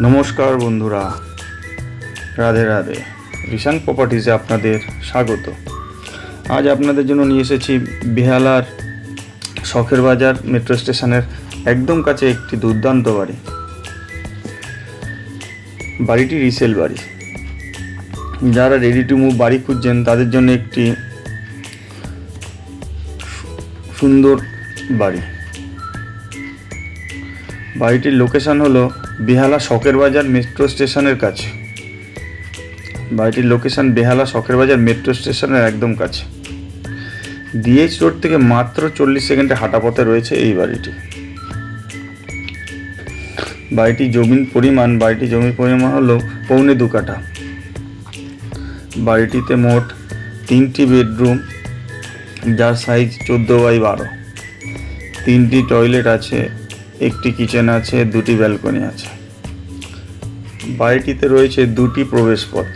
নমস্কার বন্ধুরা, রাধে রাধে। রিশান প্রপার্টিজে আপনাদের স্বাগত। আজ আপনাদের জন্য নিয়ে এসেছি বেহালার শখের বাজার মেট্রো স্টেশনের একদম কাছে একটি দুর্দান্ত বাড়ি। বাড়িটি রিসেল বাড়ি। যারা রেডি টু মুভ বাড়ি খুঁজছেন তাদের জন্য একটি সুন্দর বাড়ি। বাড়িটির লোকেশন হলো বেহালা শখের বাজার মেট্রো স্টেশনের কাছে। বাড়িটির লোকেশন বেহালা শখের বাজার মেট্রো স্টেশনের একদম কাছে। ডিএইচ রোড থেকে মাত্র 40 সেকেন্ডে হাঁটা পথে রয়েছে এই বাড়িটি। বাড়িটির জমির পরিমাণ হলো 2.25 কাঠা। বাড়িটিতে মোট 3টি বেডরুম, যার সাইজ 14x12। 3টি টয়লেট আছে, একটি কিচেন আছে, 2টি ব্যালকনি আছে। বাড়িটিতে রয়েছে 2টি প্রবেশ পথ।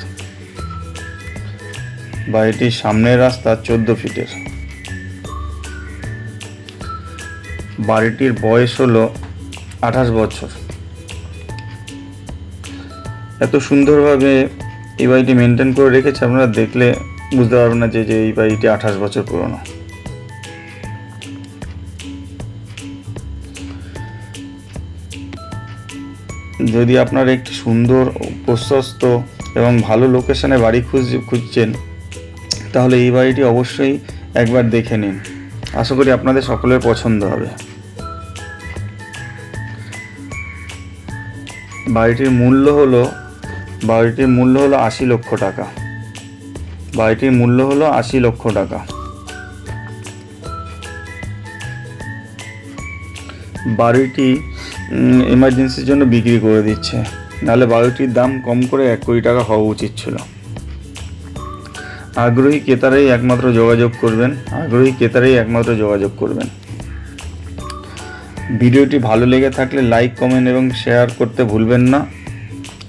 বাড়িটির সামনের রাস্তা 14 ফিটের। বাড়িটির বয়স হলো 28 বছর। এত সুন্দরভাবে এই বাড়িটি মেনটেন করে রেখেছে, আপনারা দেখলে বুঝতে পারবেন না যে এই বাড়িটি 28 বছর পুরনো। যদি আপনারা একটি সুন্দর, প্রশস্ত এবং ভালো লোকেশনে বাড়ি খুঁজছেন, তাহলে এই বাড়িটি অবশ্যই একবার দেখে নিন। আশা করি আপনাদের সকলের পছন্দ হবে। বাড়িটির মূল্য হলো 80 লক্ষ টাকা। বাড়িটির মূল্য হলো 80 লক্ষ টাকা। বাড়িটি এমার্জেন্সির জন্য বিক্রি করে দিচ্ছে, নাহলে বাড়িটির দাম কম করে 1 কোটি টাকা হওয়া উচিত ছিল। আগ্রহী ক্রেতারাই একমাত্র যোগাযোগ করবেন। ভিডিওটি ভালো লেগে থাকলে লাইক, কমেন্ট এবং শেয়ার করতে ভুলবেন না।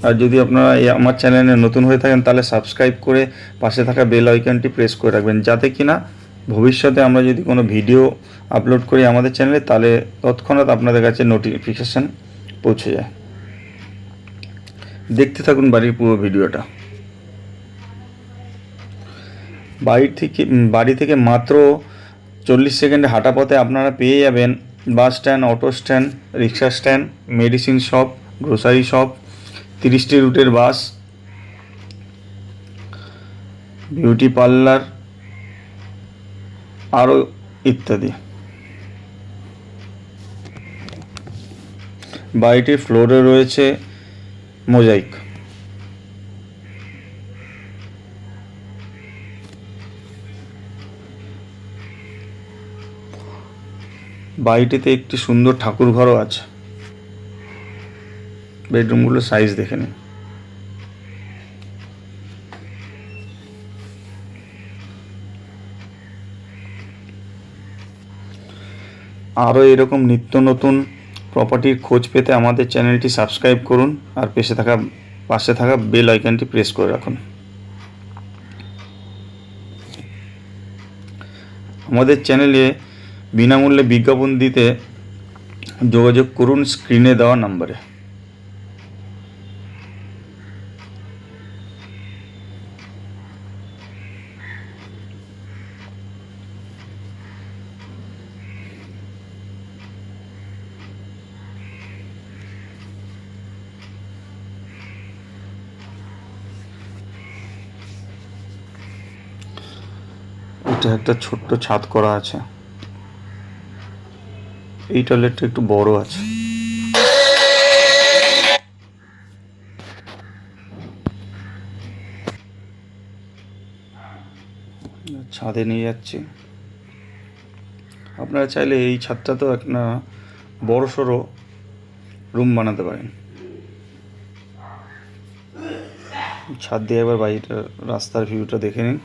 আর যদি আপনারা আমার চ্যানেলে নতুন হয়ে থাকেন, তাহলে সাবস্ক্রাইব করে পাশে থাকা বেল আইকনটি প্রেস করে রাখবেন, যাতে কিনা ভবিষ্যতে আমরা যদি কোনো ভিডিও আপলোড করি আমাদের চ্যানেলে, তাহলে তৎক্ষণাৎ আপনাদের কাছে নোটিফিকেশান পৌঁছে যায়। দেখতে থাকুন বাড়ির পুরো ভিডিওটা। বাড়ি থেকে মাত্র 40 সেকেন্ডে হাঁটা পথে আপনারা পেয়ে যাবেন bus stand, auto stand, rickshaw stand, medicine shop, grocery shop, 30টি রুটের বাস, বিউটি পার্লার, আরও ইত্যাদি। বাড়িটির ফ্লোরে রয়েছে মোজাইক। বাড়িটিতে একটি সুন্দর ঠাকুর ঘরও আছে। বেডরুমগুলোর সাইজ দেখে নিন। আরও এরকম নিত্য নতুন প্রপার্টির খোঁজ পেতে আমাদের চ্যানেলটি সাবস্ক্রাইব করুন, আর পাশে থাকা বেল আইকনটি প্রেস করে রাখুন। আমাদের চ্যানেলে বিনামূল্যে বিজ্ঞাপন দিতে যোগাযোগ করুন স্ক্রিনে দেওয়া নম্বরে। এটা একটা ছোট্ট ছাদ করা আছে। এই টয়লেটটা একটু বড় আছে। ছাদে নিয়ে যাচ্ছি। আপনারা চাইলে এই ছাদটা তো একটা বড় সড়ো রুম বানাতে পারেন। ছাদ দিয়ে একবার বাড়িটা, রাস্তার ভিউটা দেখে নিন।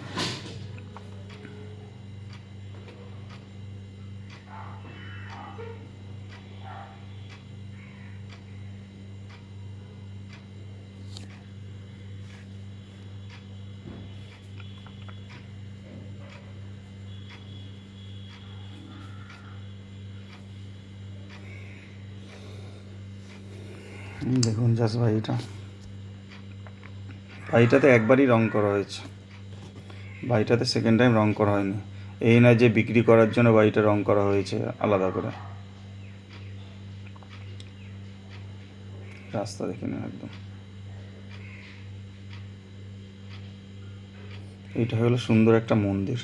দেখুন জাস্ট বাড়িটাতে একবারই রং করা হয়েছে, বাড়িটাতে সেকেন্ড টাইম রং করা হয়নি। এই না যে বিক্রি করার জন্য বাড়িটা রং করা হয়েছে আলাদা করে। রাস্তা দেখে নিন একদম। এইটা হলো সুন্দর একটা মন্দির।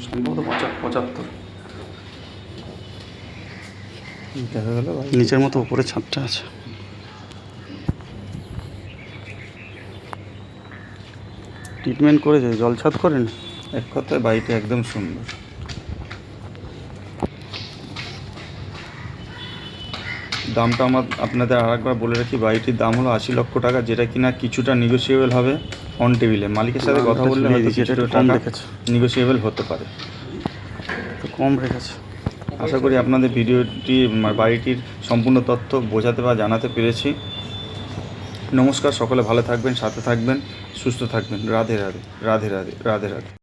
সম্ভবত 75। দেখা গেল নিচের মতো উপরে ছাদটা আছে। ট্রিটমেন্ট করেছে, জল ছাদ করেন। এক কথায় বাড়িটা একদম সুন্দর। দামটা আপনাদের আরেকবার বলে রাখি, বাড়িটির দাম হলো 80 লক্ষ টাকা, যেটা কিনা কিছুটা নেগোসিয়েবল হবে অন টেবিলে। মালিকের সাথে কথা বললে হয়তো কিছুটা টাকা নেগোসিয়েবল হতে পারে। তো কম রেখেছে। আশা করি আপনাদের ভিডিওটি বাড়িটির সম্পূর্ণ তথ্য বোঝাতে বা জানাতে পেরেছি। নমস্কার, সকলে ভালো থাকবেন, সাথে থাকবেন, সুস্থ থাকবেন। রাধে রাধে, রাধে রাধে, রাধে রাধে।